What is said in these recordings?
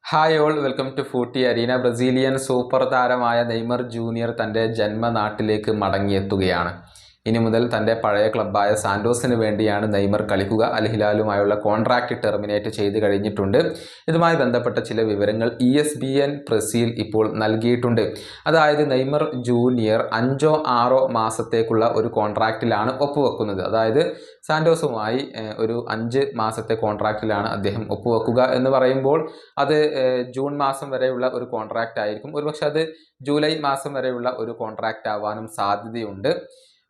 Hi all, welcome to Footy Arena. Brazilian super താരമായ Neymar Junior തൻ്റെ ജന്മനാട്ടിലേക്ക് മടങ്ങിയെത്തുകയാണ്. ഇനി മുതൽ തൻ്റെ പഴയ ക്ലബ്ബായ സാന്റോസിന് വേണ്ടിയാണ് നെയ്മർ കളിക്കുക. അൽ ഹിലാലുമായുള്ള കോൺട്രാക്റ്റ് ടെർമിനേറ്റ് ചെയ്ത് കഴിഞ്ഞിട്ടുണ്ട്. ഇതുമായി ബന്ധപ്പെട്ട ചില വിവരങ്ങൾ ESPN ബ്രസീൽ ഇപ്പോൾ നൽകിയിട്ടുണ്ട്. അതായത് നെയ്മർ ജൂനിയർ 5-6 മാസത്തേക്കുള്ള ഒരു കോൺട്രാക്റ്റിലാണ് ഒപ്പുവെക്കുന്നത്. അതായത് സാന്റോസുമായി ഒരു 5 മാസത്തെ കോൺട്രാക്റ്റിലാണ് അദ്ദേഹം ഒപ്പുവെക്കുക എന്ന് പറയുമ്പോൾ അത് ജൂൺ മാസം വരെയുള്ള ഒരു കോൺട്രാക്റ്റ് ആയിരിക്കും. ഒരുപക്ഷെ അത് ജൂലൈ മാസം വരെയുള്ള ഒരു കോൺട്രാക്റ്റ് ആവാനും സാധ്യതയുണ്ട്.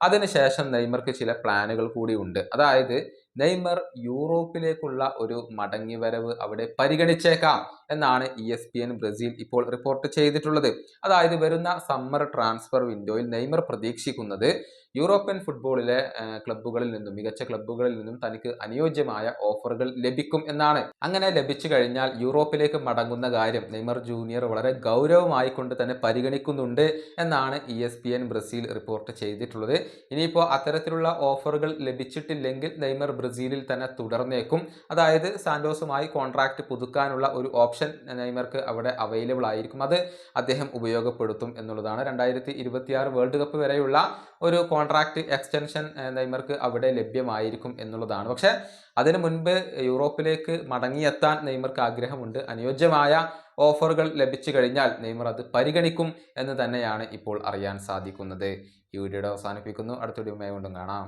അതിനുശേഷം നെയ്മർക്ക് ചില പ്ലാനുകൾ കൂടി ഉണ്ട്. അതായത് നെയ്മർ യൂറോപ്പിലേക്കുള്ള ഒരു മടങ്ങിവരവ് അവിടെ പരിഗണിച്ചേക്കാം എന്നാണ് ESPN ബ്രസീൽ ഇപ്പോൾ റിപ്പോർട്ട് ചെയ്തിട്ടുള്ളത്. അതായത് വരുന്ന സമ്മർ ട്രാൻസ്ഫർ വിൻഡോയിൽ നെയ്മർ പ്രതീക്ഷിക്കുന്നത് യൂറോപ്യൻ ഫുട്ബോളിലെ ക്ലബ്ബുകളിൽ നിന്നും, മികച്ച ക്ലബ്ബുകളിൽ നിന്നും തനിക്ക് അനുയോജ്യമായ ഓഫറുകൾ ലഭിക്കും എന്നാണ്. അങ്ങനെ ലഭിച്ചു കഴിഞ്ഞാൽ യൂറോപ്പിലേക്ക് മടങ്ങുന്ന കാര്യം നെയ്മർ ജൂനിയർ വളരെ ഗൗരവമായിക്കൊണ്ട് തന്നെ പരിഗണിക്കുന്നുണ്ട് എന്നാണ് ESPN ബ്രസീൽ റിപ്പോർട്ട് ചെയ്തിട്ടുള്ളത്. ഇനിയിപ്പോൾ അത്തരത്തിലുള്ള ഓഫറുകൾ ലഭിച്ചിട്ടില്ലെങ്കിൽ നെയ്മർ ബ്രസീലിൽ തന്നെ തുടർന്നേക്കും. അതായത് സാന്റോസുമായി കോൺട്രാക്റ്റ് പുതുക്കാനുള്ള ഒരു ഓപ്ഷൻ നെയ്മർക്ക് അവിടെ അവൈലബിൾ ആയിരിക്കും. അത് അദ്ദേഹം ഉപയോഗപ്പെടുത്തും എന്നുള്ളതാണ്. 2026 വേൾഡ് കപ്പ് വരെയുള്ള ഒരു കോൺട്രാക്റ്റ് എക്സ്റ്റൻഷൻ നെയ്മർക്ക് അവിടെ ലഭ്യമായിരിക്കും എന്നുള്ളതാണ്. പക്ഷെ അതിനു മുൻപ് യൂറോപ്പിലേക്ക് മടങ്ങിയെത്താൻ നെയ്മർക്ക് ആഗ്രഹമുണ്ട്. അനുയോജ്യമായ ഓഫറുകൾ ലഭിച്ചു കഴിഞ്ഞാൽ നെയ്മർ അത് പരിഗണിക്കും എന്ന് തന്നെയാണ് ഇപ്പോൾ അറിയാൻ സാധിക്കുന്നത്. ഈ വീഡിയോയുടെ അവസാനിപ്പിക്കുന്നു. അടുത്ത വീഡിയോയുമായി വീണ്ടും കാണാം.